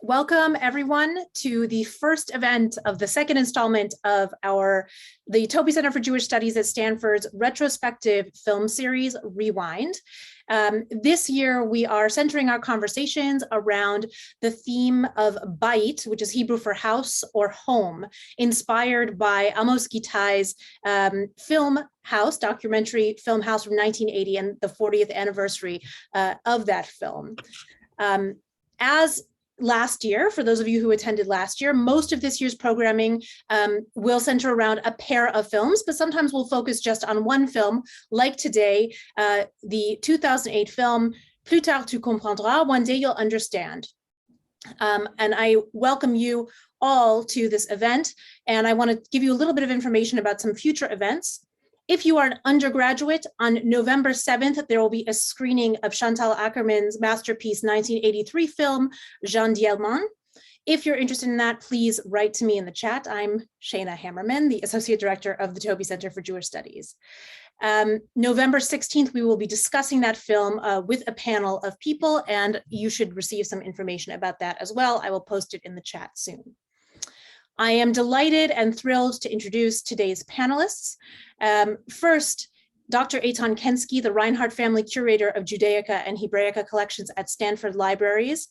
Welcome everyone to the first event of the second installment of the Taube Center for Jewish Studies at Stanford's Retrospective Film Series, Rewind. This year, we are centering our conversations around the theme of Bait, which is Hebrew for house or home, inspired by Amos Gitai's documentary Film House from 1980 and the 40th anniversary of that film. As last year, for those of you who attended last year, most of this year's programming will center around a pair of films, but sometimes we'll focus just on one film, like today, the 2008 film, Plus tard tu comprendras, One Day You'll Understand. And I welcome you all to this event, and I want to give you a little bit of information about some future events. If you are an undergraduate, on November 7th, there will be a screening of Chantal Akerman's masterpiece 1983 film, Jean Dielman. If you're interested in that, please write to me in the chat. I'm Shana Hammerman, the Associate Director of the Taube Center for Jewish Studies. November 16th, we will be discussing that film with a panel of people, and you should receive some information about that as well. I will post it in the chat soon. I am delighted and thrilled to introduce today's panelists. First, Dr. Eitan Kensky, the Reinhardt Family Curator of Judaica and Hebraica Collections at Stanford Libraries,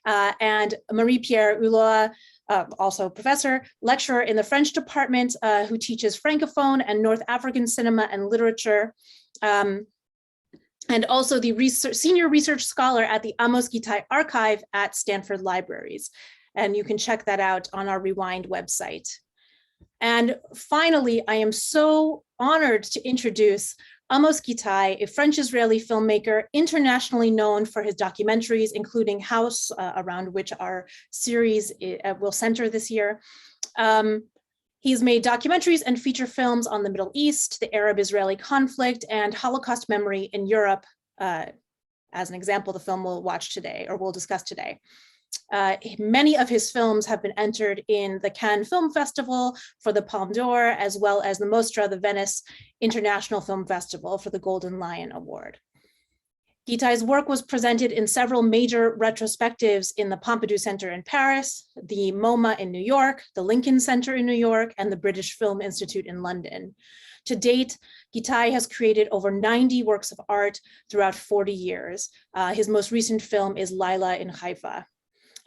and Marie-Pierre Hulot, also professor, lecturer in the French department, who teaches Francophone and North African cinema and literature, and also the senior research scholar at the Amos Gitai Archive at Stanford Libraries. And you can check that out on our Rewind website. And finally, I am so honored to introduce Amos Gitai, a French-Israeli filmmaker internationally known for his documentaries, including House, around which our series will center this year. He's made documentaries and feature films on the Middle East, the Arab-Israeli conflict, and Holocaust memory in Europe. As an example, the film we'll watch today, or we'll discuss today. Many of his films have been entered in the Cannes Film Festival for the Palme d'Or, as well as the Mostra, the Venice International Film Festival for the Golden Lion Award. Gitai's work was presented in several major retrospectives in the Pompidou Center in Paris, the MoMA in New York, the Lincoln Center in New York, and the British Film Institute in London. To date, Gitai has created over 90 works of art throughout 40 years. His most recent film is Laila in Haifa.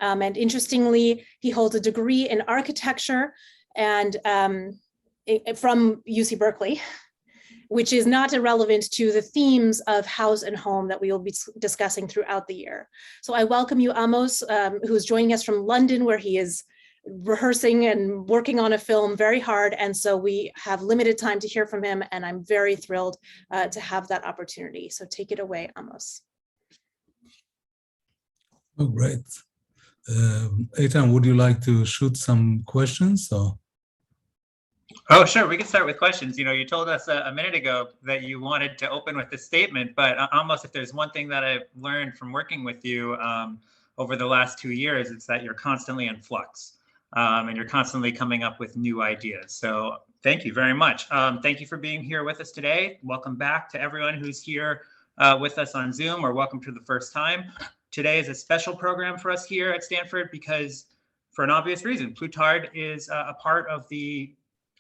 And interestingly, he holds a degree in architecture and from UC Berkeley, which is not irrelevant to the themes of house and home that we will be discussing throughout the year. So I welcome you, Amos, who's joining us from London, where he is rehearsing and working on a film very hard. And so we have limited time to hear from him, and I'm very thrilled to have that opportunity. So take it away, Amos. Oh, great. Eitan, would you like to shoot some questions? Or? Oh, sure. We can start with questions. You know, you told us a minute ago that you wanted to open with this statement, but almost if there's one thing that I've learned from working with you over the last 2 years, it's that you're constantly in flux and you're constantly coming up with new ideas. So thank you very much. Thank you for being here with us today. Welcome back to everyone who's here with us on Zoom, or welcome to the first time. Today is a special program for us here at Stanford because, for an obvious reason, Plus tard is a part of the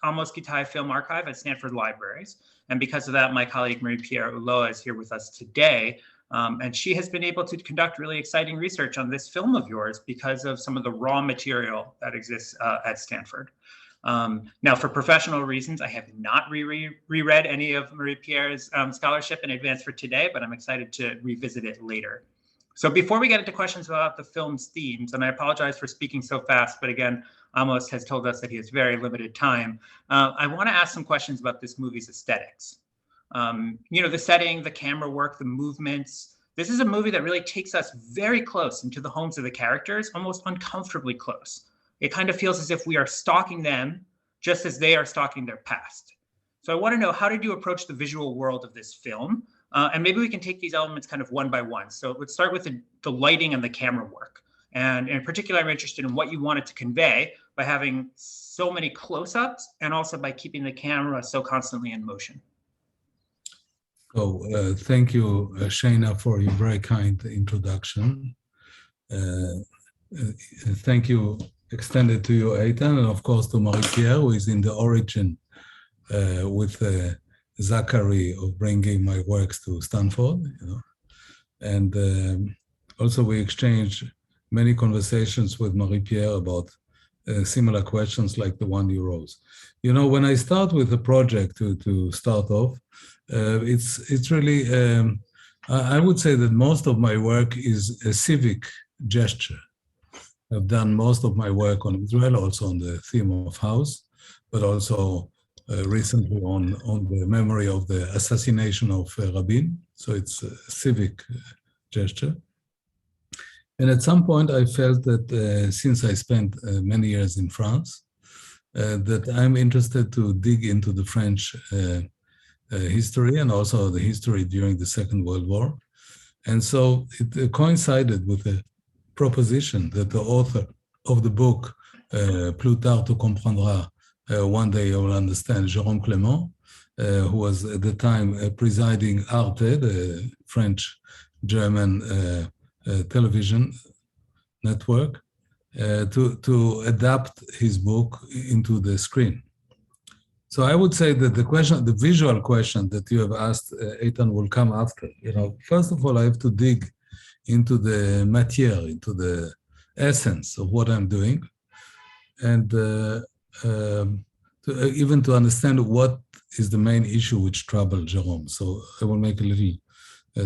Amos Gitai Film Archive at Stanford Libraries. And because of that, my colleague Marie-Pierre Hulot is here with us today. And she has been able to conduct really exciting research on this film of yours because of some of the raw material that exists at Stanford. Now, for professional reasons, I have not reread any of Marie-Pierre's scholarship in advance for today, but I'm excited to revisit it later. So before we get into questions about the film's themes, and I apologize for speaking so fast, but again, Amos has told us that he has very limited time. I want to ask some questions about this movie's aesthetics. You know, the setting, the camera work, the movements. This is a movie that really takes us very close into the homes of the characters, almost uncomfortably close. It kind of feels as if we are stalking them just as they are stalking their past. So I want to know, how did you approach the visual world of this film? And maybe we can take these elements kind of one by one. So let's start with the lighting and the camera work. And in particular, I'm interested in what you wanted to convey by having so many close-ups and also by keeping the camera so constantly in motion. So thank you, Shana, for your very kind introduction. thank you extended to you, Eitan, and of course to Marie-Pierre, who is in the origin with Zachary of bringing my works to Stanford, and also we exchanged many conversations with Marie-Pierre about similar questions like the one you rose. When I start with a project to start off, it's really, I would say that most of my work is a civic gesture. I've done most of my work on Israel, also on the theme of house, but also recently on the memory of the assassination of Rabin. So it's a civic gesture. And at some point I felt that since I spent many years in France, that I'm interested to dig into the French history and also the history during the Second World War. And so it coincided with the proposition that the author of the book, Plus tard tu comprendras, one day you will understand, Jerome Clement, who was at the time presiding Arte, the French-German television network, to adapt his book into the screen. So I would say that the visual question that you have asked, Eitan, will come after. First of all, I have to dig into the matière, into the essence of what I'm doing, and even to understand what is the main issue which troubled Jerome. So I will make a little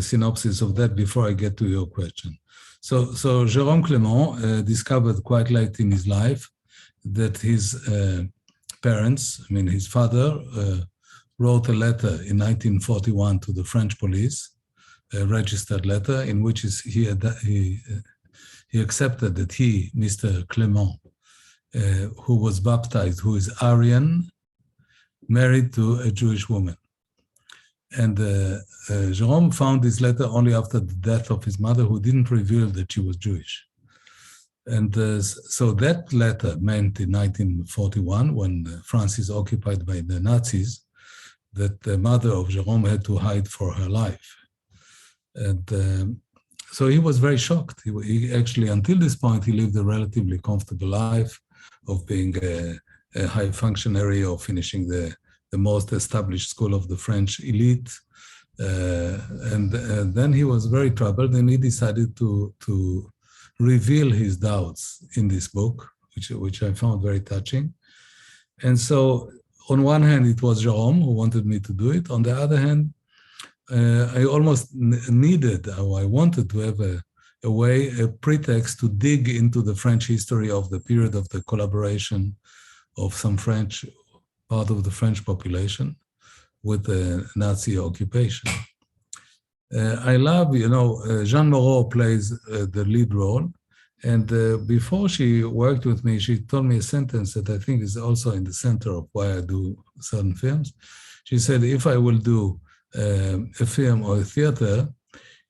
synopsis of that before I get to your question. So Jerome Clement discovered quite late in his life that his parents, his father, wrote a letter in 1941 to the French police, a registered letter in which he accepted that he, Mr. Clement, who was baptized, who is Aryan, married to a Jewish woman. And Jerome found this letter only after the death of his mother, who didn't reveal that she was Jewish. And so that letter meant in 1941, when France is occupied by the Nazis, that the mother of Jerome had to hide for her life. And so he was very shocked. He actually, until this point, he lived a relatively comfortable life of being a high functionary, of finishing the most established school of the French elite. And then he was very troubled, and he decided to reveal his doubts in this book, which I found very touching. And so on one hand, it was Jerome who wanted me to do it. On the other hand, I almost needed, or I wanted to have a pretext to dig into the French history of the period of the collaboration of some part of the French population with the Nazi occupation. I love, Jeanne Moreau plays the lead role. And before she worked with me, she told me a sentence that I think is also in the center of why I do certain films. She said, if I will do a film or a theater,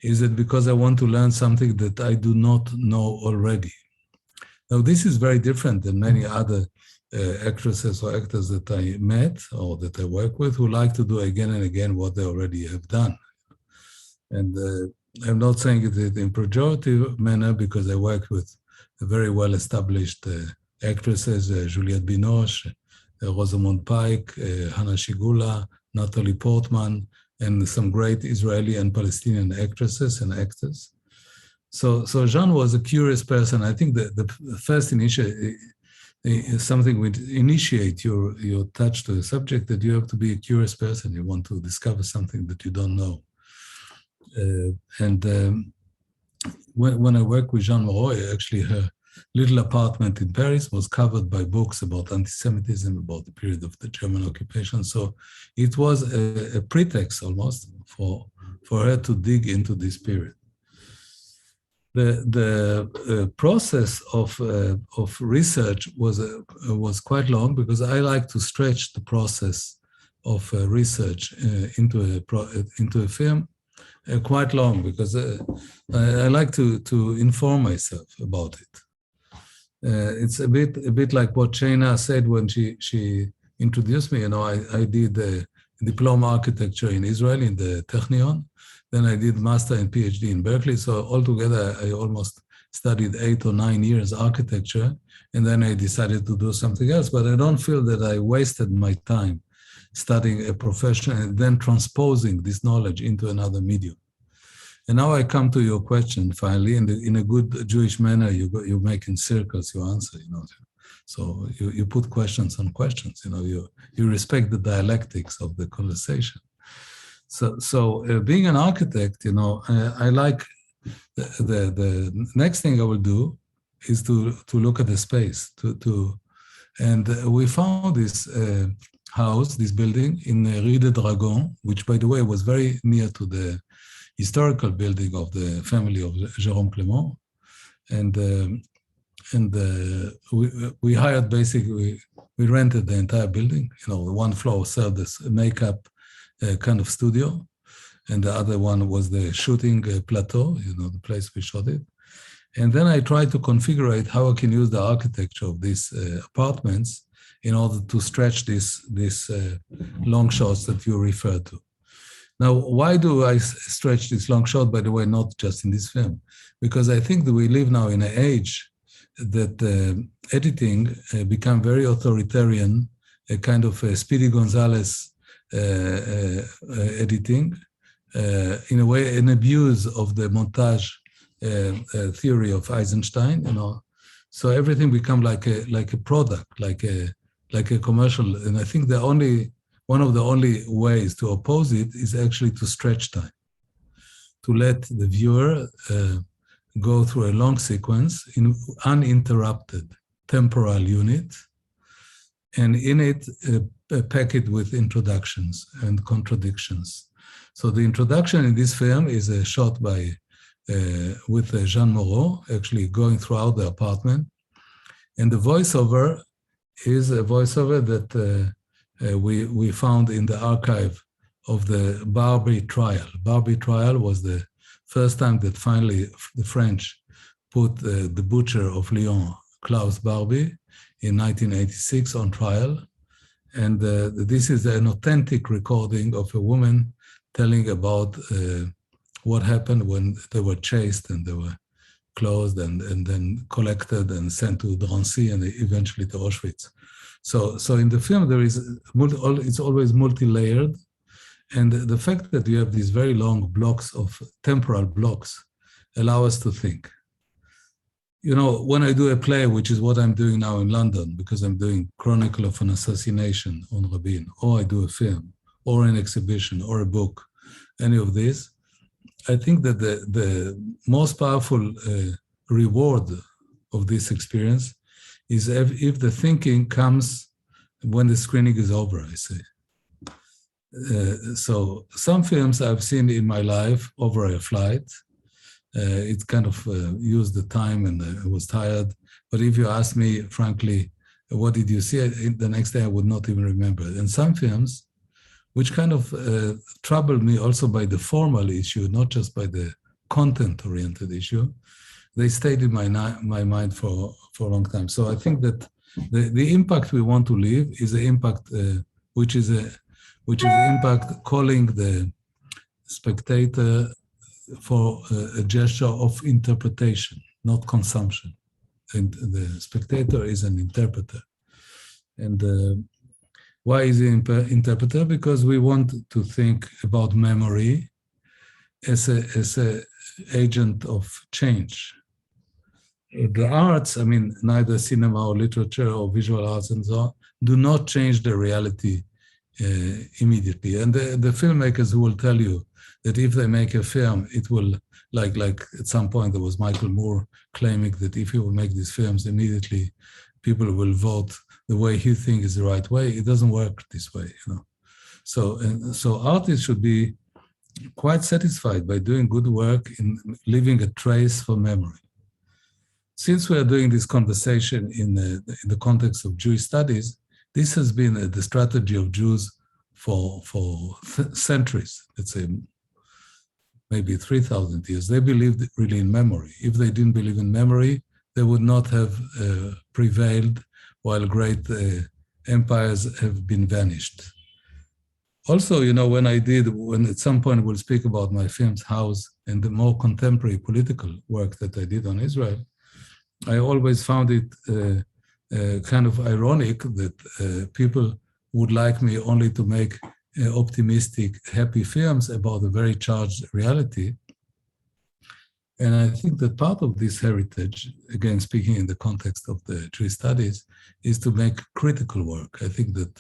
is it because I want to learn something that I do not know already? Now, this is very different than many other actresses or actors that I met or that I work with, who like to do again and again what they already have done. And I'm not saying it in pejorative manner, because I worked with very well-established actresses, Juliette Binoche, Rosamund Pike, Hannah Shigula, Natalie Portman, and some great Israeli and Palestinian actresses and actors. So Jeanne was a curious person. I think the first something would initiate your touch to the subject, that you have to be a curious person. You want to discover something that you don't know. When I worked with Jeanne Moreau, actually her little apartment in Paris was covered by books about anti-Semitism, about the period of the German occupation. So it was a pretext almost for her to dig into this period. The process of research was quite long, because I like to stretch the process of research into a film quite long, because I like to inform myself about it. It's a bit like what Shana said when she introduced me. I did diploma architecture in Israel in the Technion. Then I did master and PhD in Berkeley. So altogether, I almost studied 8 or 9 years architecture, and then I decided to do something else. But I don't feel that I wasted my time studying a profession and then transposing this knowledge into another medium. And now I come to your question finally, in a good Jewish manner, you make in circles, you answer, So you put questions on questions, you respect the dialectics of the conversation. So being an architect, I like the next thing I will do is to look at the space, and we found this house, this building in Rue de Dragon, which by the way was very near to the historical building of the family of Jerome Clement, and we hired basically, we rented the entire building. One floor served as a makeup kind of studio, and the other one was the shooting plateau, the place we shot it. And then I tried to configure how I can use the architecture of these apartments in order to stretch these long shots that you referred to. Now, why do I stretch this long shot, by the way, not just in this film? Because I think that we live now in an age that editing become very authoritarian, a kind of Speedy Gonzalez editing, in a way, an abuse of the montage theory of Eisenstein, So everything become like a product, like a commercial. And I think one of the only ways to oppose it is actually to stretch time, to let the viewer go through a long sequence in uninterrupted temporal unit, and in it pack it with introductions and contradictions. So the introduction in this film is a shot with Jean Moreau, actually going throughout the apartment, and the voiceover is a voiceover that we found in the archive of the Barbie trial. Barbie trial was the first time that finally the French put the butcher of Lyon, Klaus Barbie, in 1986 on trial. And this is an authentic recording of a woman telling about what happened when they were chased and they were closed and then collected and sent to Drancy and eventually to Auschwitz. So in the film, it's always multi-layered. And the fact that you have these very long blocks of temporal blocks allow us to think. When I do a play, which is what I'm doing now in London, because I'm doing Chronicle of an Assassination on Rabin, or I do a film, or an exhibition, or a book, any of this, I think that the most powerful reward of this experience is if the thinking comes when the screening is over, I say. So some films I've seen in my life over a flight. It kind of used the time and I was tired. But if you ask me, frankly, what did you see? The next day I would not even remember. And some films, which kind of troubled me also by the formal issue, not just by the content-oriented issue, they stayed in my mind for a long time. So I think that the impact we want to leave is the impact which is impact calling the spectator for a gesture of interpretation, not consumption. And the spectator is an interpreter. And why is he an interpreter? Because we want to think about memory as a agent of change. The arts, neither cinema or literature or visual arts and so on, do not change the reality immediately. And the filmmakers who will tell you that if they make a film, it will, like at some point there was Michael Moore claiming that if he will make these films immediately, people will vote the way he thinks is the right way. It doesn't work this way, So artists should be quite satisfied by doing good work in leaving a trace for memory. Since we are doing this conversation in the context of Jewish studies, this has been the strategy of Jews for centuries, let's say maybe 3,000 years. They believed really in memory. If they didn't believe in memory, they would not have prevailed while great empires have been vanished. Also, when at some point we'll speak about my films, House, and the more contemporary political work that I did on Israel, I always found it kind of ironic that people would like me only to make optimistic, happy films about a very charged reality. And I think that part of this heritage, again, speaking in the context of the Jewish studies, is to make critical work. I think that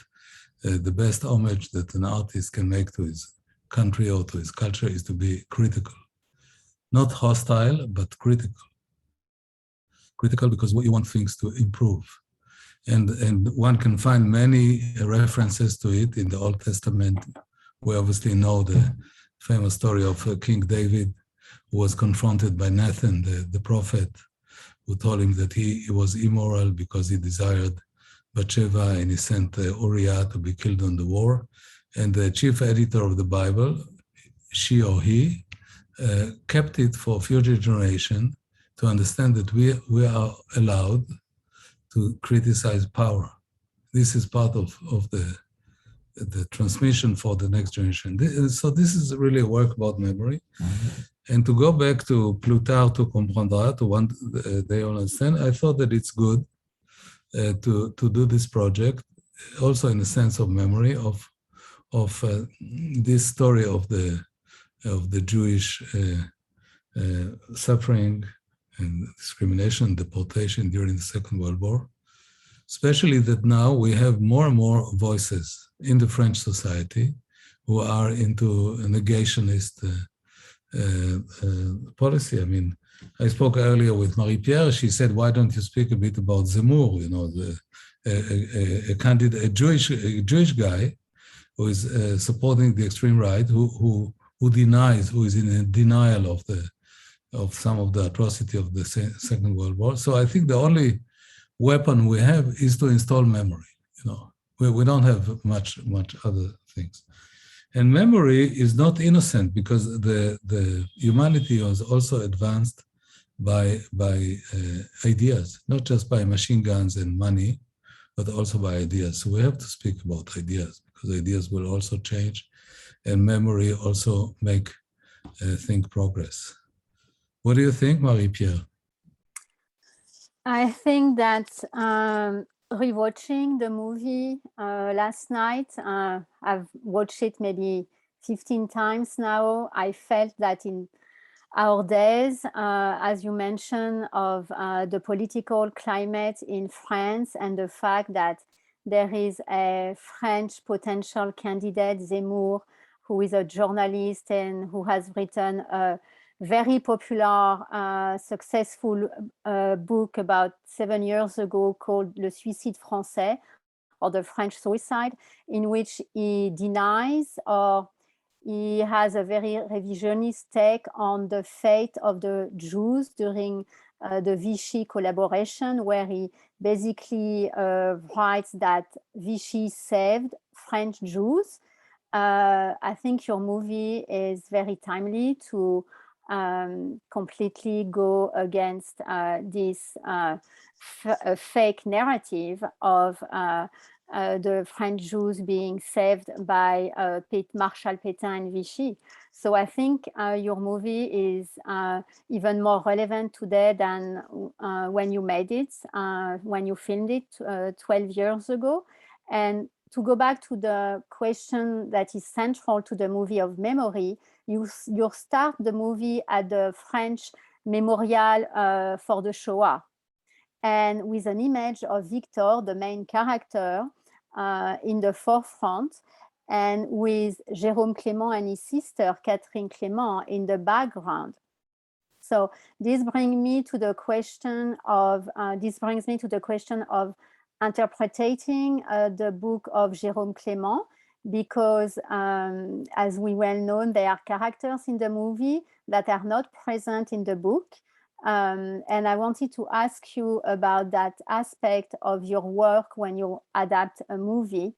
the best homage that an artist can make to his country or to his culture is to be critical. Not hostile, but critical. Critical because you want things to improve. And one can find many references to it in the Old Testament. We obviously know the famous story of King David, who was confronted by Nathan, the prophet, who told him that he was immoral because he desired Bathsheba, and he sent Uriah to be killed on the war. And the chief editor of the Bible, she or he, kept it for future generation to understand that we are allowed to criticize power. This is part of the transmission for the next generation. So this is really a work about memory. And to go back to Plutarch, to comprendras, to one day understand, I thought that it's good to do this project, also in the sense of memory of this story of the Jewish suffering and discrimination, deportation during the Second World War, especially that now we have more and more voices in the French society who are into a negationist policy. I mean, I spoke earlier with Marie-Pierre. She said, why don't you speak a bit about Zemmour, you know, a Jewish guy who is supporting the extreme right, who is in denial of some of the atrocity of the Second World War. So I think the only weapon we have is to install memory. You know, we don't have much other things. And memory is not innocent because the humanity was also advanced by ideas, not just by machine guns and money, but also by ideas. So we have to speak about ideas because ideas will also change, and memory also make think progress. What do you think, Marie-Pierre? I think that rewatching the movie last night, I've watched it maybe 15 times now. I felt that in our days, as you mentioned, of the political climate in France and the fact that there is a French potential candidate, Zemmour, who is a journalist and who has written a very popular, successful book about 7 years ago called Le Suicide Français, or the French suicide, in which he denies or he has a very revisionist take on the fate of the Jews during the Vichy collaboration, where he basically writes that Vichy saved French Jews. I think your movie is very timely to completely go against this fake narrative of the French Jews being saved by Marshal Pétain and Vichy. So I think your movie is even more relevant today than when you made it, when you filmed it 12 years ago. And to go back to the question that is central to the movie of memory, you start the movie at the French Memorial for the Shoah, and with an image of Victor, the main character, in the forefront, and with Jerome Clement and his sister, Catherine Clement, in the background. So this brings me to the question of interpreting the book of Jerome Clement, because as we well know, there are characters in the movie that are not present in the book. And I wanted to ask you about that aspect of your work when you adapt a movie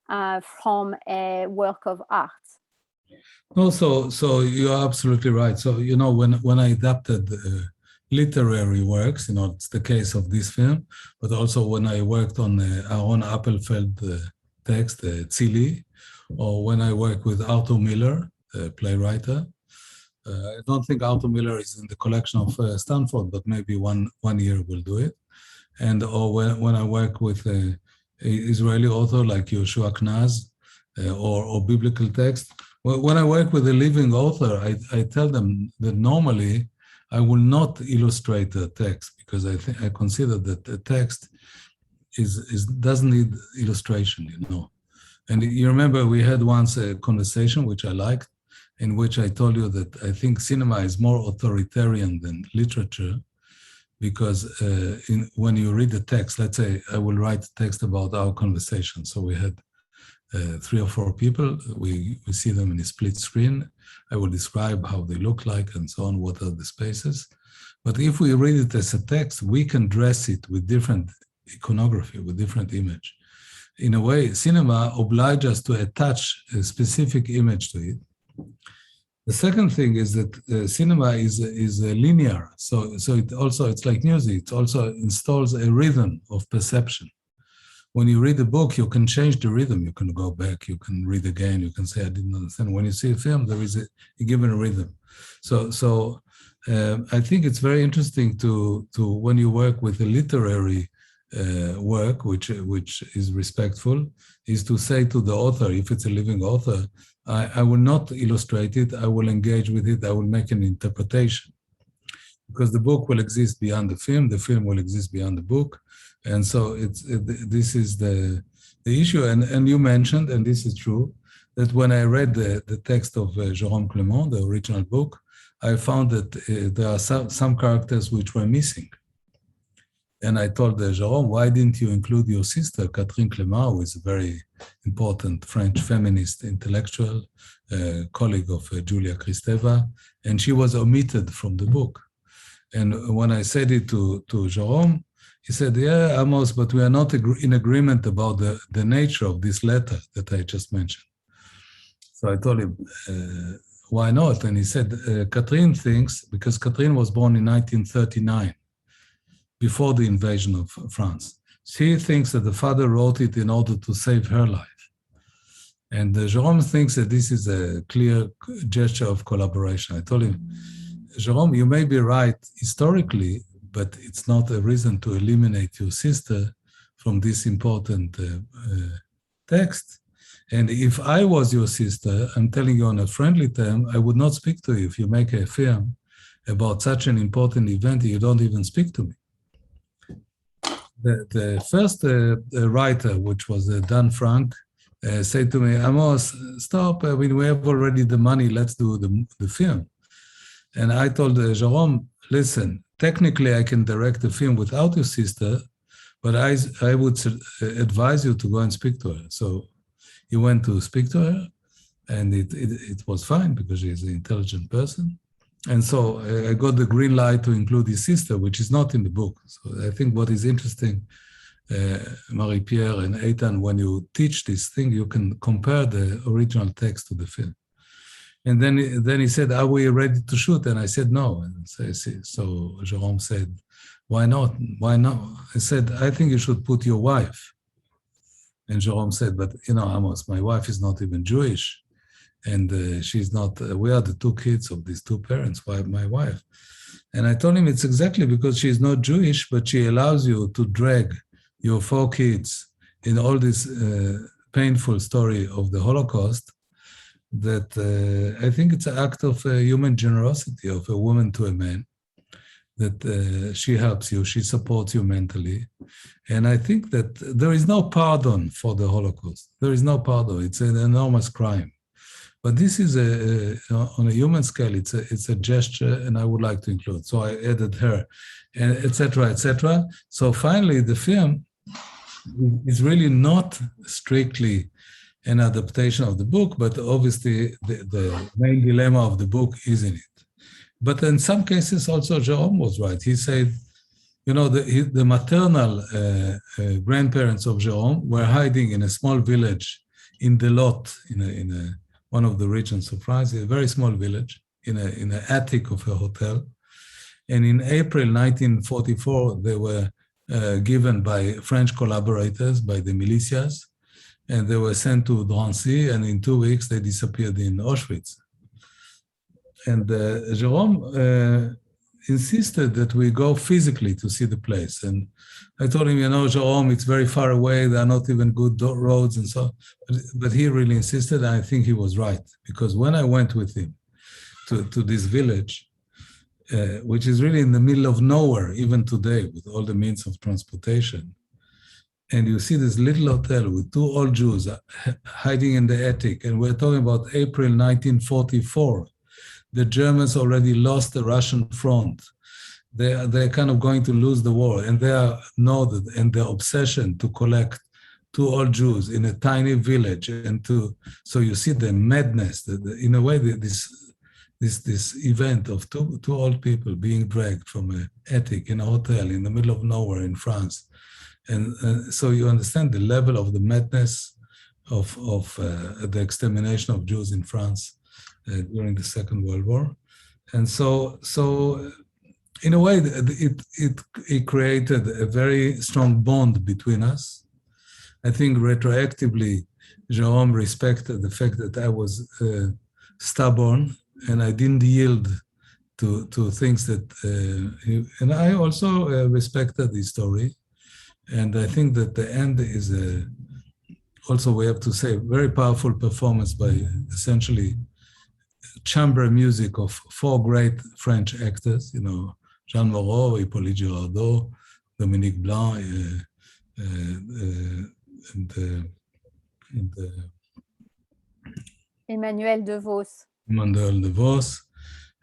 from a work of art. No, so you're absolutely right. So, you know, when I adapted literary works, you know, it's the case of this film, but also when I worked on Aaron Appelfeld text, Tzili, or when I work with Arthur Miller, the playwright, I don't think Arthur Miller is in the collection of Stanford, but maybe one year we'll do it. And or when I work with an Israeli author like Yoshua Knaz or biblical text, when I work with a living author, I tell them that normally I will not illustrate the text because I consider that the text doesn't need illustration, you know. And you remember we had once a conversation which I liked, in which I told you that I think cinema is more authoritarian than literature, because when you read the text, let's say I will write a text about our conversation. So we had 3 or 4 people, we see them in a split screen. I will describe how they look like and so on, what are the spaces. But if we read it as a text, we can dress it with different iconography, with different image. In a way, cinema obliges us to attach a specific image to it. The second thing is that cinema is linear, so it's like music. It also installs a rhythm of perception. When you read a book, you can change the rhythm. You can go back, you can read again, you can say, I didn't understand. When you see a film, there is a given rhythm. So I think it's very interesting to when you work with a literary work, which is respectful, is to say to the author, if it's a living author, I will not illustrate it, I will engage with it, I will make an interpretation. Because the book will exist beyond the film will exist beyond the book. And so this is the issue. And you mentioned, and this is true, that when I read the text of Jerome Clement, the original book, I found that there are some characters which were missing. And I told Jerome, why didn't you include your sister, Catherine Clement, who is a very important French feminist intellectual, colleague of Julia Kristeva, and she was omitted from the book. And when I said it to Jerome, he said, yeah, Amos, but we are not in agreement about the nature of this letter that I just mentioned. So I told him, why not? And he said, Catherine thinks, because Catherine was born in 1939, before the invasion of France. She thinks that the father wrote it in order to save her life. And Jerome thinks that this is a clear gesture of collaboration. I told him, Jerome, you may be right historically, but it's not a reason to eliminate your sister from this important text. And if I was your sister, I'm telling you on a friendly term, I would not speak to you. If you make a film about such an important event, you don't even speak to me. The first writer, which was Dan Frank, said to me, Amos, stop, I mean, we have already the money, let's do the film. And I told Jerome, listen, technically I can direct the film without your sister, but I would advise you to go and speak to her. So he went to speak to her, and it was fine because she's an intelligent person. And so I got the green light to include his sister, which is not in the book. So I think what is interesting, Marie-Pierre and Eitan, when you teach this thing, you can compare the original text to the film. And then he said, are we ready to shoot? And I said, no. And so Jerome said, why not? Why not? I said, I think you should put your wife. And Jerome said, but you know, Amos, my wife is not even Jewish. And she's not, we are the 2 kids of these 2 parents, why my wife? And I told him it's exactly because she's not Jewish, but she allows you to drag your 4 kids in all this painful story of the Holocaust, that I think it's an act of human generosity of a woman to a man, that she helps you, she supports you mentally. And I think that there is no pardon for the Holocaust. There is no pardon. It's an enormous crime. But this is on a human scale, it's a gesture, and I would like to include. So I added her, and et cetera, et cetera. So finally, the film is really not strictly an adaptation of the book, but obviously the main dilemma of the book is in it. But in some cases also Jerome was right. He said, you know, the maternal grandparents of Jerome were hiding in a small village in the Lot, in one of the regions of France, a very small village, in an attic of a hotel. And in April 1944, they were given by French collaborators, by the militias, and they were sent to Drancy, and in 2 weeks they disappeared in Auschwitz. Jerome insisted that we go physically to see the place. And I told him, Jerome, it's very far away. There are not even good roads and so on. But he really insisted, and I think he was right. Because when I went with him to this village, which is really in the middle of nowhere, even today, with all the means of transportation, and you see this little hotel with two old Jews hiding in the attic, and we're talking about April 1944. The Germans already lost the Russian front. They're kind of going to lose the war, and they are noted in their obsession to collect two old Jews in a tiny village, so you see the madness. In a way, this event of two old people being dragged from an attic in a hotel in the middle of nowhere in France. And so you understand the level of the madness of the extermination of Jews in France during the Second World War. And so in a way, it created a very strong bond between us. I think retroactively, Jerome respected the fact that I was stubborn and I didn't yield to things that, and I also respected the story. And I think that the end is also, we have to say, very powerful performance by essentially chamber music of four great French actors, Jean Moreau, Hippolyte Girardot, Dominique Blanc, and Emmanuel DeVos. Emmanuel DeVos,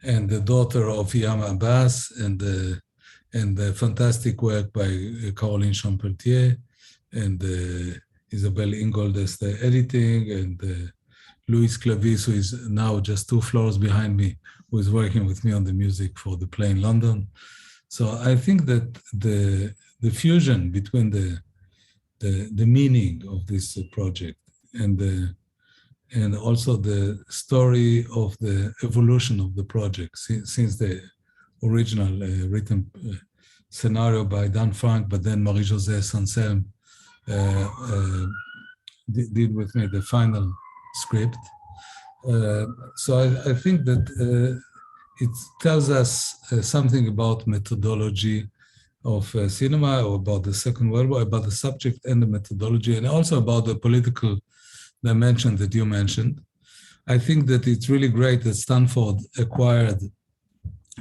and the daughter of Yam Abbas, and the fantastic work by Caroline Champeltier, and Isabelle Ingold as the editing, and Louis Clavis, who is now just 2 floors behind me, who is working with me on the music for the play in London. So I think that the fusion between the meaning of this project and also the story of the evolution of the project since the original written scenario by Dan Frank, but then Marie-Josée Sanselme did with me the final script. So I think that it tells us something about methodology of cinema, or about the Second World War, about the subject and the methodology, and also about the political dimension that you mentioned. I think that it's really great that Stanford acquired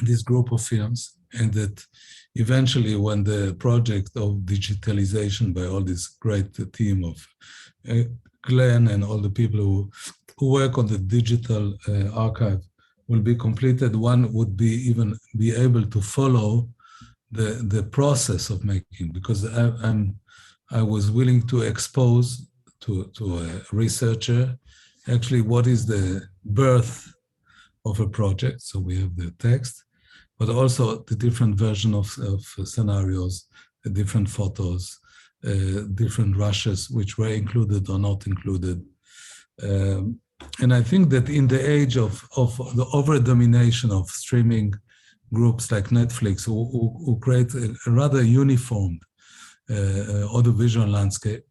this group of films, and that eventually when the project of digitalization by all this great team of Glenn and all the people who work on the digital archive will be completed, one would be able to follow the process of making, because I was willing to expose to a researcher actually what is the birth of a project. So we have the text, but also the different version of scenarios, the different photos, different rushes which were included or not included. And I think that in the age of the over-domination of streaming groups like Netflix, who create a rather uniform audiovisual landscape,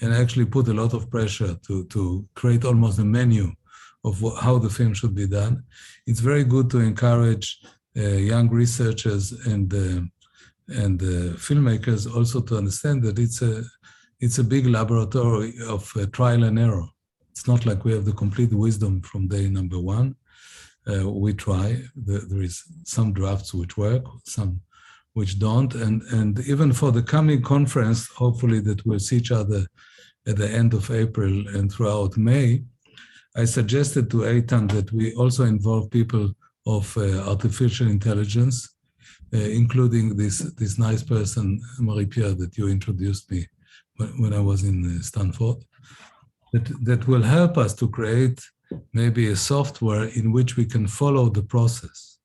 and actually put a lot of pressure to create almost a menu of how the film should be done, it's very good to encourage young researchers and filmmakers also to understand that it's a big laboratory of trial and error. It's not like we have the complete wisdom from day number one. We try. There is some drafts which work, some which don't, and even for the coming conference, hopefully that we'll see each other at the end of April and throughout May, I suggested to Eitan that we also involve people of artificial intelligence, including this nice person, Marie-Pierre, that you introduced me when I was in Stanford, that will help us to create maybe a software in which we can follow the process.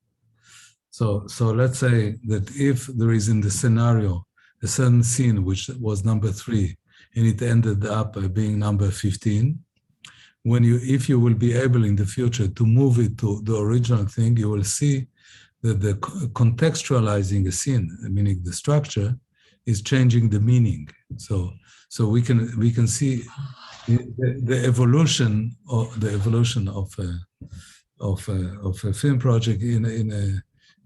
So let's say that if there is in the scenario a certain scene which was number 3, and it ended up being number 15, if you will be able in the future to move it to the original thing, you will see that the contextualizing a scene, meaning the structure, is changing the meaning. So we can see the evolution of of a film project in a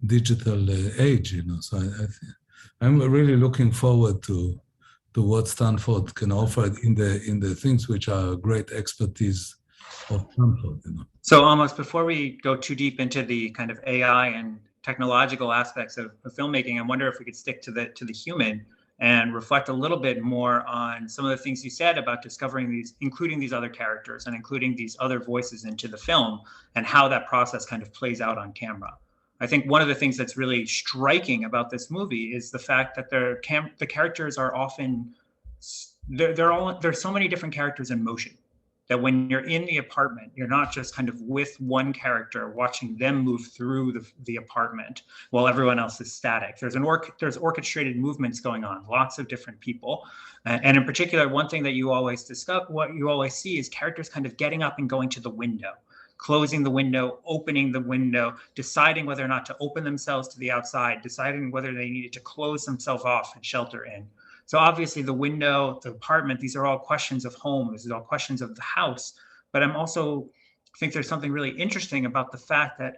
digital age, you know. So I'm really looking forward to what Stanford can offer in the things which are great expertise of Stanford, you know. So almost before we go too deep into the kind of AI and technological aspects of filmmaking, I wonder if we could stick to the human and reflect a little bit more on some of the things you said about discovering these, including these other characters and including these other voices into the film, and how that process kind of plays out on camera. I think one of the things that's really striking about this movie is the fact that the characters are often, there's so many different characters in motion, that when you're in the apartment, you're not just kind of with one character watching them move through the apartment while everyone else is static. There's orchestrated movements going on, lots of different people. And in particular, one thing that you always discuss, what you always see is characters kind of getting up and going to the window, closing the window, opening the window, deciding whether or not to open themselves to the outside, deciding whether they needed to close themselves off and shelter in. So obviously the window, the apartment, these are all questions of home. These are all questions of the house. But I'm also think there's something really interesting about the fact that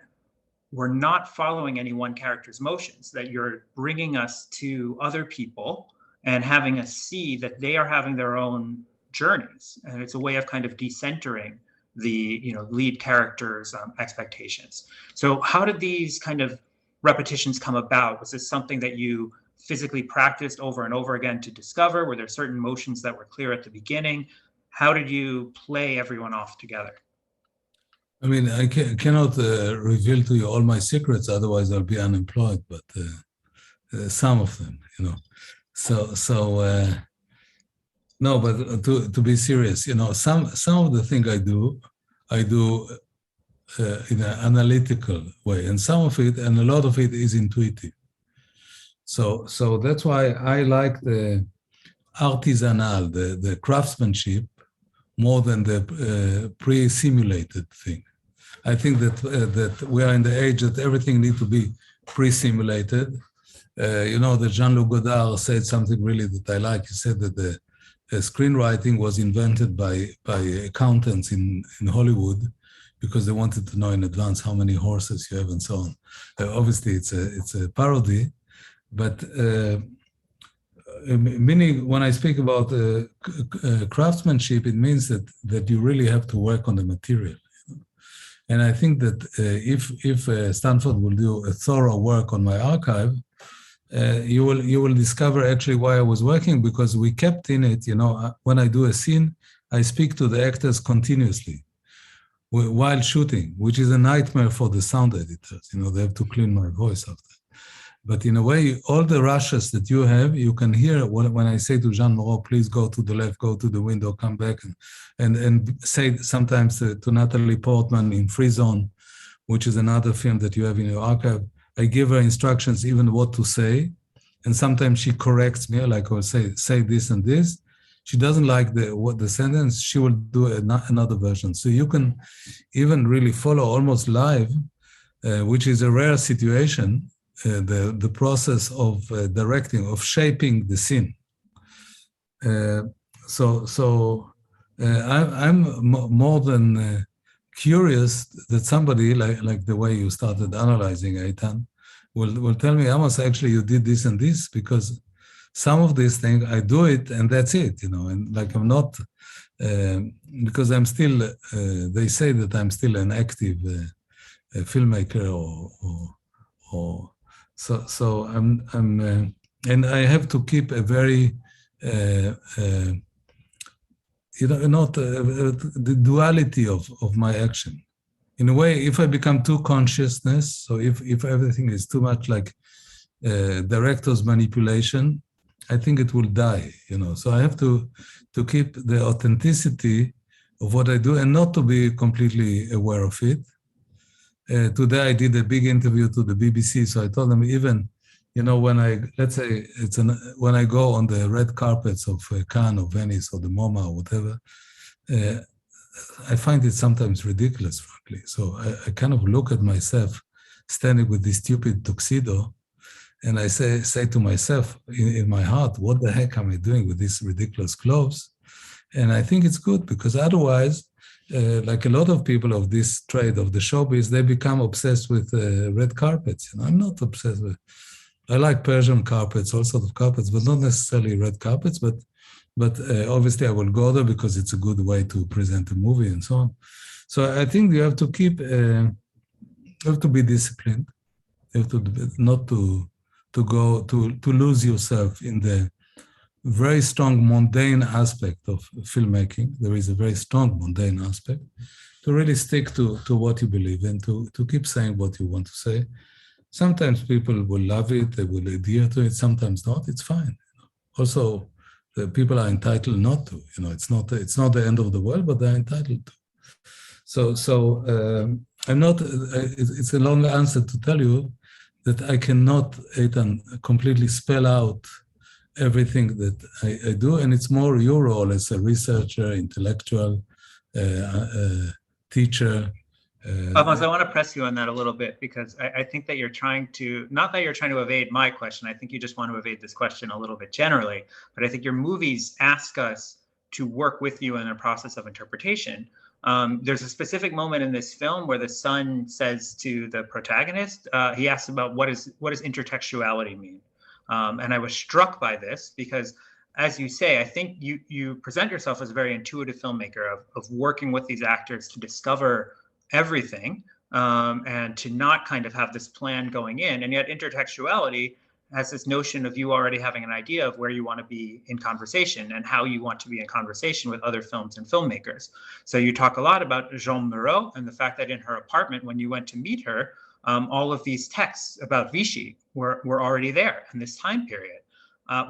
we're not following any one character's motions, that you're bringing us to other people and having us see that they are having their own journeys. And it's a way of kind of decentering the, you know, lead character's expectations. So how did these kind of repetitions come about? Was this something that you physically practiced over and over again to discover? Were there certain motions that were clear at the beginning? How did you play everyone off together? I mean, I cannot reveal to you all my secrets, otherwise I'll be unemployed, but some of them, you know. No, but to be serious, you know, some of the things I do in an analytical way, and some of it, and a lot of it is intuitive. So that's why I like the artisanal, the craftsmanship, more than the pre-simulated thing. I think that we are in the age that everything needs to be pre-simulated. You know, that Jean-Luc Godard said something really that I like. He said that the screenwriting was invented by accountants in Hollywood because they wanted to know in advance how many horses you have and so on. Obviously, it's a parody. But meaning, when I speak about craftsmanship, it means that you really have to work on the material. And I think that if Stanford will do a thorough work on my archive, you will discover actually why I was working, because we kept in it. You know, when I do a scene, I speak to the actors continuously while shooting, which is a nightmare for the sound editors. You know, they have to clean my voice after. But in a way, all the rushes that you have, you can hear when I say to Jean Moreau, please go to the left, go to the window, come back, and say sometimes to Natalie Portman in Free Zone, which is another film that you have in your archive, I give her instructions even what to say. And sometimes she corrects me, like I'll say this and this. She doesn't like the sentence, she will do another version. So you can even really follow almost live, which is a rare situation, the process of directing, of shaping the scene. I'm more than curious that somebody like the way you started analyzing Eitan will tell me, Amos, actually you did this and this, because some of these things I do it and that's it, you know, and like I'm not, because I'm still, they say that I'm still an active filmmaker or so I'm and I have to keep a very the duality of my action. In a way, if I become too consciousness, so if everything is too much like director's manipulation, I think it will die, you know. So I have to keep the authenticity of what I do and not to be completely aware of it. Today I did a big interview to the BBC, so I told them, even, you know, when when I go on the red carpets of Cannes or Venice or the MoMA or whatever, I find it sometimes ridiculous, frankly. So I kind of look at myself standing with this stupid tuxedo, and I say to myself in my heart, what the heck am I doing with these ridiculous clothes? And I think it's good, because otherwise like a lot of people of this trade, of the showbiz, they become obsessed with red carpets. I'm not obsessed with. I like Persian carpets, all sorts of carpets, but not necessarily red carpets. But obviously, I will go there because it's a good way to present a movie and so on. So I think you have to keep, you have to be disciplined. You have to not to lose yourself in the very strong mundane aspect of filmmaking. There is a very strong mundane aspect. To really stick to what you believe in, to keep saying what you want to say. Sometimes people will love it, they will adhere to it, sometimes not, it's fine. Also, the people are entitled not to, it's not the end of the world, but they're entitled to. So I'm not, it's a long answer to tell you that I cannot, Eitan, completely spell out everything that I do, and it's more your role as a researcher, intellectual, teacher. Amos, I want to press you on that a little bit, because I think that you're trying to, not that you're trying to evade my question, I think you just want to evade this question a little bit generally, but I think your movies ask us to work with you in a process of interpretation. There's a specific moment in this film where the son says to the protagonist, he asks about what does intertextuality mean? And I was struck by this because, as you say, I think you present yourself as a very intuitive filmmaker of working with these actors to discover everything and to not kind of have this plan going in. And yet intertextuality has this notion of you already having an idea of where you want to be in conversation and how you want to be in conversation with other films and filmmakers. So you talk a lot about Jean Moreau and the fact that in her apartment, when you went to meet her, all of these texts about Vichy were already there in this time period.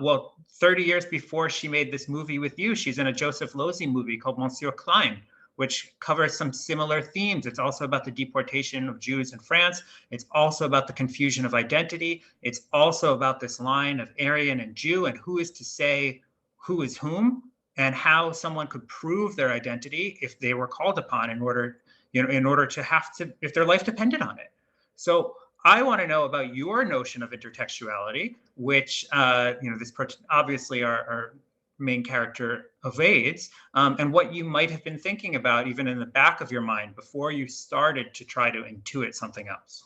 Well, 30 years before she made this movie with you, she's in a Joseph Losey movie called Monsieur Klein, which covers some similar themes. It's also about the deportation of Jews in France. It's also about the confusion of identity. It's also about this line of Aryan and Jew and who is to say who is whom, and how someone could prove their identity if they were called upon in order to have to, if their life depended on it. So I want to know about your notion of intertextuality, which this obviously our main character evades, and what you might have been thinking about even in the back of your mind before you started to try to intuit something else.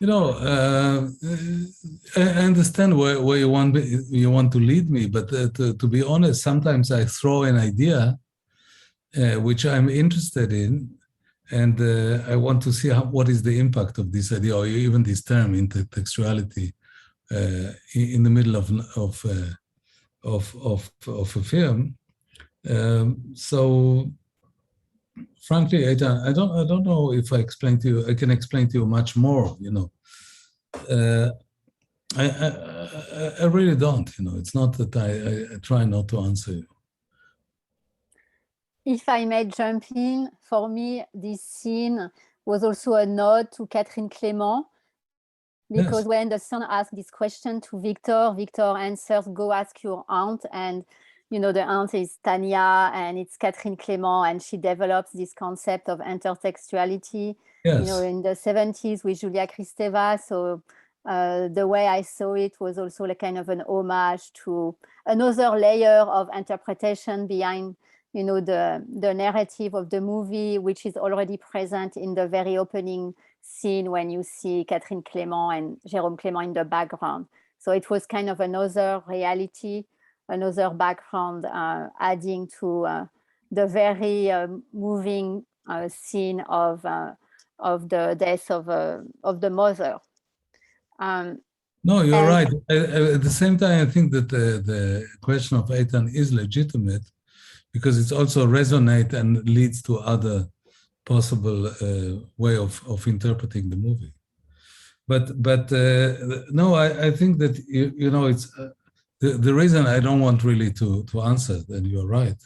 I understand where you want to lead me, but to be honest, sometimes I throw an idea which I'm interested in, and I want to see what is the impact of this idea, or even this term, intertextuality, in the middle of a film. So frankly, I don't know if I explain to you. I can explain to you much more. I really don't. It's not that I try not to answer you. If I may jump in, for me, this scene was also a nod to Catherine Clement, because yes, when the son asks this question to Victor, Victor answers, "Go ask your aunt," and the aunt is Tania, and it's Catherine Clement, and she develops this concept of intertextuality, yes, in the 70s with Julia Kristeva. So the way I saw it was also like kind of an homage to another layer of interpretation behind the narrative of the movie, which is already present in the very opening scene when you see Catherine Clement and Jerome Clement in the background. So it was kind of another reality, another background, adding to the very moving scene of the death of the mother. No, you're right. At the same time, I think that the question of Eitan is legitimate, because it's also resonate and leads to other possible way of interpreting the movie. But no, I think that it's the reason I don't want really to answer, and you're right,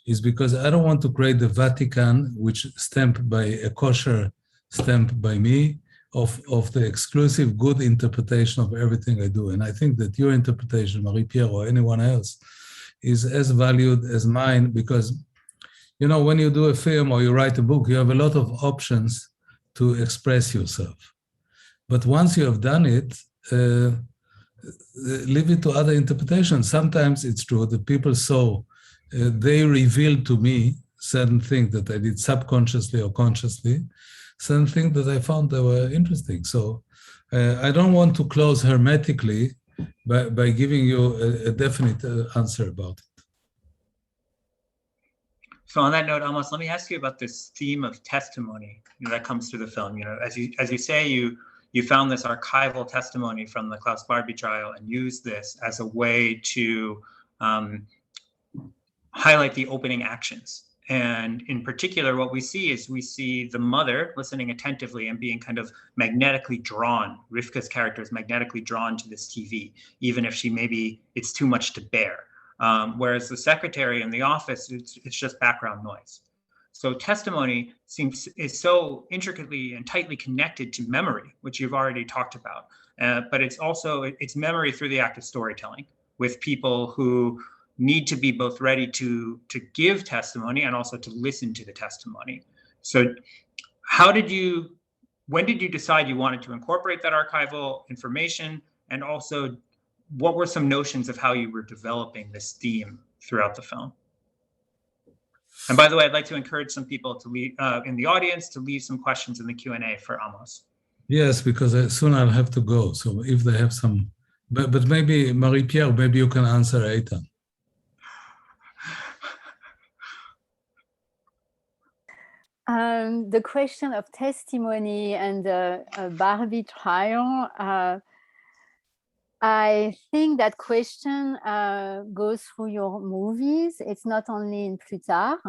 is because I don't want to create the Vatican, which stamped by a kosher stamp by me, of the exclusive good interpretation of everything I do. And I think that your interpretation, Marie-Pierre, or anyone else, is as valued as mine, because when you do a film or you write a book, you have a lot of options to express yourself. But once you have done it, leave it to other interpretations. Sometimes it's true that people saw they revealed to me certain things that I did subconsciously or consciously, certain things that I found that were interesting. So I don't want to close hermetically by giving you a definite answer about it. So on that note, Amos, let me ask you about this theme of testimony that comes through the film. As you say, you found this archival testimony from the Klaus Barbie trial and used this as a way to highlight the opening actions. And in particular, what we see the mother listening attentively and being kind of magnetically drawn. Rivka's character is magnetically drawn to this TV, even if it's too much to bear. Whereas the secretary in the office, it's just background noise. So testimony is so intricately and tightly connected to memory, which you've already talked about. But it's memory through the act of storytelling with people who need to be both ready to give testimony and also to listen to the testimony. So when did you decide you wanted to incorporate that archival information? And also, what were some notions of how you were developing this theme throughout the film? And by the way, I'd like to encourage some people to leave in the audience to leave some questions in the Q&A for Amos. Yes, because soon I'll have to go. So if they have some, but maybe Marie-Pierre, maybe you can answer Eitan. The question of testimony and the Barbie trial, I think that question goes through your movies. It's not only in Plus Tard.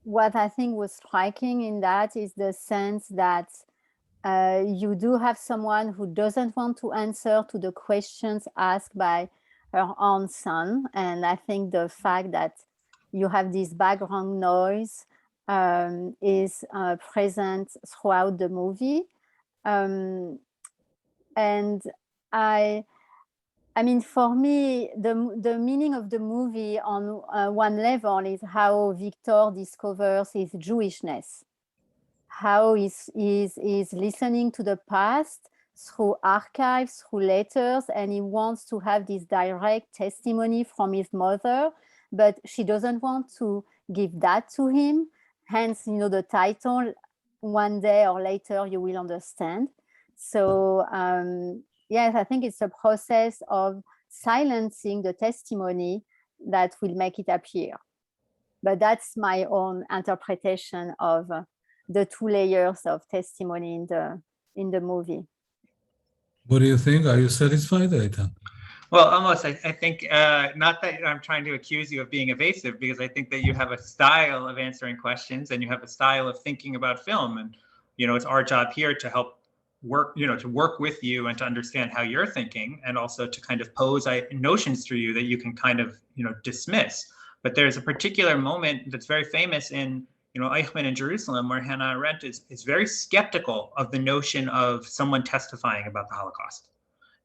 What I think was striking in that is the sense that you do have someone who doesn't want to answer to the questions asked by her own son. And I think the fact that you have this background noise is present throughout the movie. And I mean, for me, the meaning of the movie on one level is how Victor discovers his Jewishness, how he's listening to the past through archives, through letters, and he wants to have this direct testimony from his mother, but she doesn't want to give that to him. Hence, the title, One Day or Later You Will Understand. So, yes, I think it's a process of silencing the testimony that will make it appear. But that's my own interpretation of the two layers of testimony in the movie. What do you think? Are you satisfied, Eitan? Well, almost. I think not that I'm trying to accuse you of being evasive, because I think that you have a style of answering questions and you have a style of thinking about film, and it's our job here to help work with you and to understand how you're thinking, and also to kind of pose notions through you that you can kind of dismiss. But there's a particular moment that's very famous in Eichmann in Jerusalem, where Hannah Arendt is very skeptical of the notion of someone testifying about the Holocaust.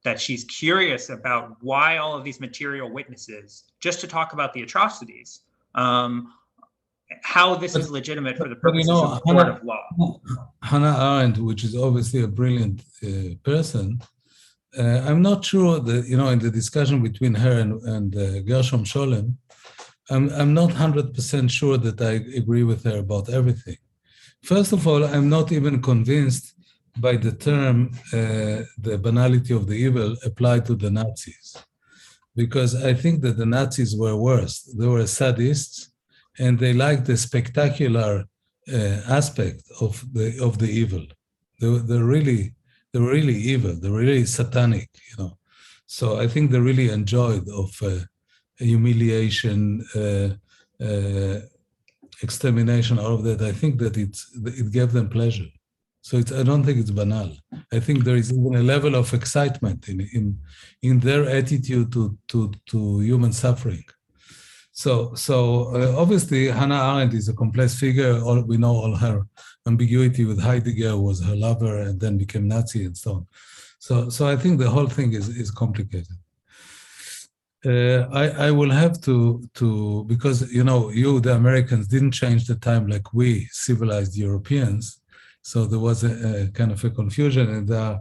That she's curious about why all of these material witnesses, just to talk about the atrocities, how this is legitimate for the purposes of the court of law. Hannah Arendt, which is obviously a brilliant person, I'm not sure that, in the discussion between her and Gershom Scholem, I'm not 100% sure that I agree with her about everything. First of all, I'm not even convinced by the term, the banality of the evil applied to the Nazis. Because I think that the Nazis were worse. They were sadists, and they liked the spectacular aspect of the evil. They're really evil. They're really satanic, So I think they really enjoyed of humiliation, extermination, all of that. I think that it gave them pleasure. So I don't think it's banal. I think there is even a level of excitement in their attitude to human suffering. So obviously Hannah Arendt is a complex figure. We know all her ambiguity with Heidegger, was her lover and then became Nazi and so on. So I think the whole thing is complicated. I will have to because you the Americans didn't change the time like we civilized Europeans. So there was a kind of a confusion, and there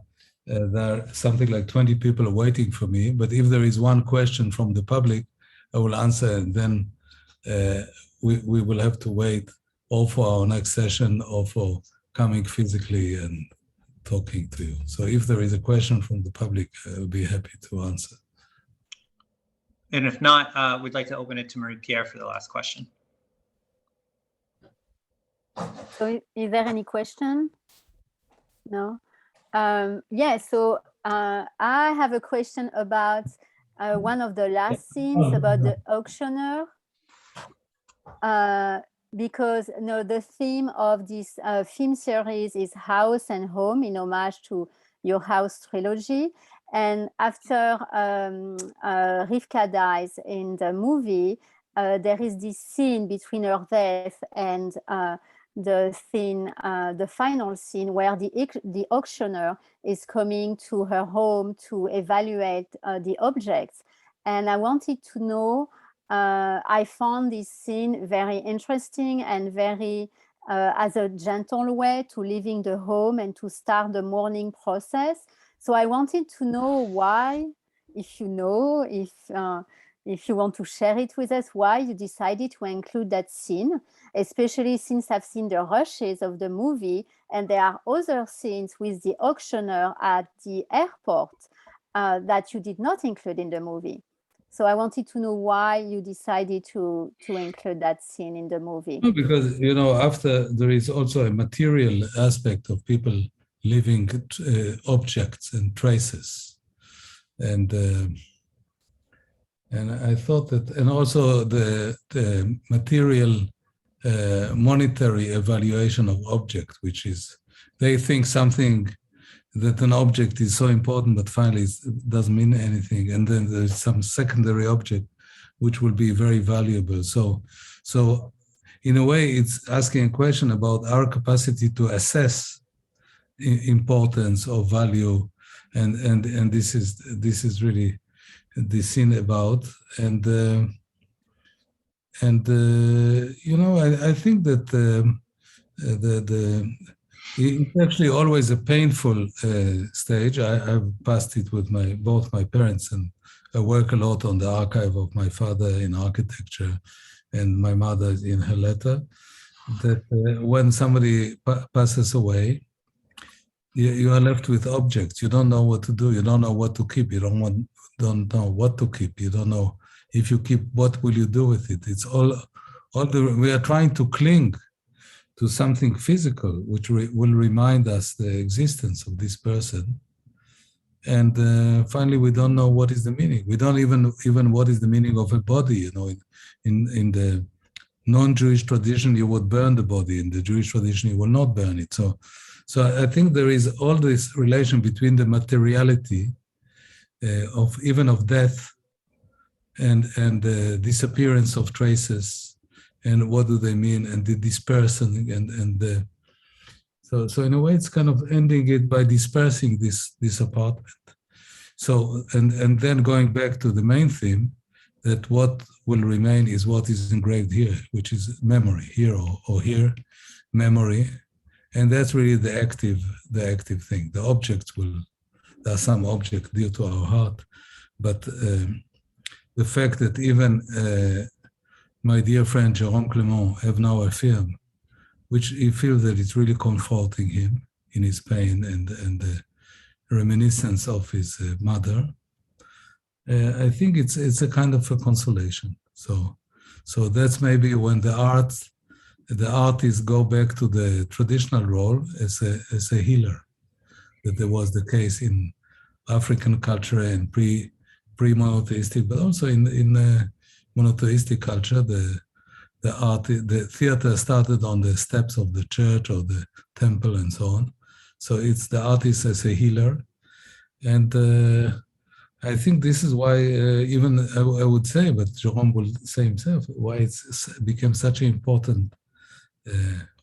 are something like 20 people waiting for me. But if there is one question from the public, I will answer, and then we will have to wait or for our next session or for coming physically and talking to you. So if there is a question from the public, I'll be happy to answer. And if not, we'd like to open it to Marie-Pierre for the last question. So is there any question? No? Yeah, so I have a question about one of the last scenes about the auctioneer. Because the theme of this film series is house and home, in homage to your house trilogy. And after Rivka dies in the movie, there is this scene between her death and the final scene where the auctioneer is coming to her home to evaluate the objects. And I wanted to know, I found this scene very interesting and very as a gentle way to leaving the home and to start the mourning process. So I wanted to know why, if you know, if you want to share it with us, why you decided to include that scene, especially since I've seen the rushes of the movie and there are other scenes with the auctioneer at the airport that you did not include in the movie. So I wanted to know why you decided to include that scene in the movie. Because, after there is also a material aspect of people leaving objects and traces. And I thought that, and also the material monetary evaluation of object, which is, they think something that an object is so important, but finally it doesn't mean anything. And then there's some secondary object, which will be very valuable. So in a way, it's asking a question about our capacity to assess importance or value. And this is really the scene about. I think that it's actually always a painful stage. I've passed it with both my parents, and I work a lot on the archive of my father in architecture and my mother in her letter, that when somebody passes away, you are left with objects. You don't know what to do. You don't know what to keep. You don't know what to keep. You don't know if you keep, what will you do with it? It's we are trying to cling to something physical, which will remind us the existence of this person. And finally, we don't know what is the meaning. We don't even what is the meaning of a body. In the non-Jewish tradition, you would burn the body. In the Jewish tradition, you will not burn it. So I think there is all this relation between the materiality of death and the disappearance of traces, and what do they mean, and the dispersing, so in a way it's kind of ending it by dispersing this apartment. So and then going back to the main theme, that what will remain is what is engraved here, which is memory, here or here, memory, and that's really the active thing. The objects there are some objects dear to our heart, but the fact that even my dear friend Jerome Clement have now a film, which he feels that it's really comforting him in his pain and the reminiscence of his mother. I think it's a kind of a consolation. So that's maybe when the artists go back to the traditional role as a healer, that there was the case in African culture and pre-monotheistic, but also in monotheistic culture, the theater started on the steps of the church or the temple and so on. So it's the artist as a healer. And I think this is why even I would say, but Jerome will say himself, why it became such an important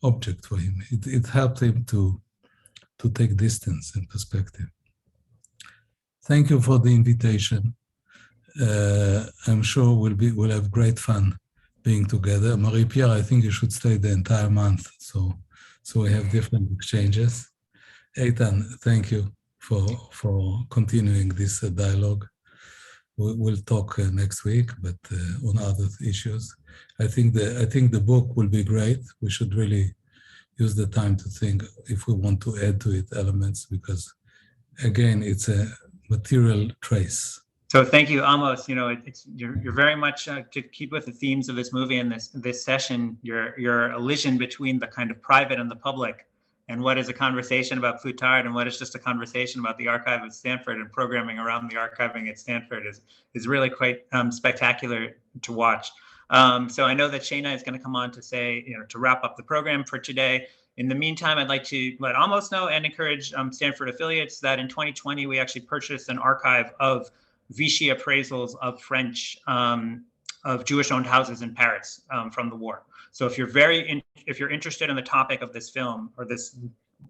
object for him. It helped him to take distance and perspective. Thank you for the invitation. I'm sure we'll have great fun being together. Marie-Pierre, I think you should stay the entire month, so we have different exchanges. Eitan, thank you for continuing this dialogue. we'll talk next week, but on other issues. I think the book will be great. We should really use the time to think if we want to add to it elements, because again, it's a material trace. So thank you, Amos. You know, you're very much to keep with the themes of this movie and this session. Your elision between the kind of private and the public, and what is a conversation about Futard and what is just a conversation about the archive at Stanford and programming around the archiving at Stanford is really quite spectacular to watch. So I know that Shayna is going to come on to say, you know, to wrap up the program for today. In the meantime, I'd like to let Amos know and encourage Stanford affiliates that in 2020, we actually purchased an archive of Vichy appraisals of French, of Jewish-owned houses in Paris from the war. So if you're interested in the topic of this film, or this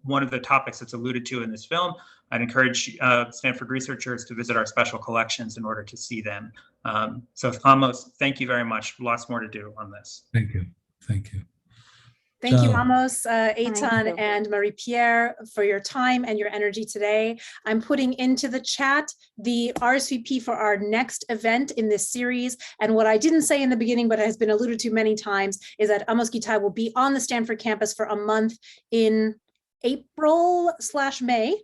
one of the topics that's alluded to in this film, I'd encourage Stanford researchers to visit our special collections in order to see them. So Amos, thank you very much. Lots more to do on this. Thank you. Thank you. Thank you, Ciao. Amos, Thank Eitan, you. and Marie-Pierre for your time and your energy today. I'm putting into the chat the RSVP for our next event in this series. And what I didn't say in the beginning, but has been alluded to many times, is that Amos Gitai will be on the Stanford campus for a month in April/May.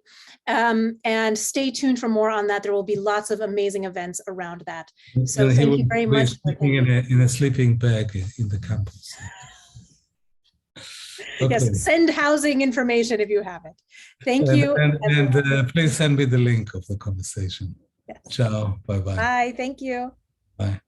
And stay tuned for more on that. There will be lots of amazing events around that. So And he thank will you very be much. sleeping in a sleeping bag in the campus. Okay. Yes, send housing information if you have it. Thank you. And please send me the link of the conversation. Yes. Ciao. Bye-bye. Bye. Thank you. Bye.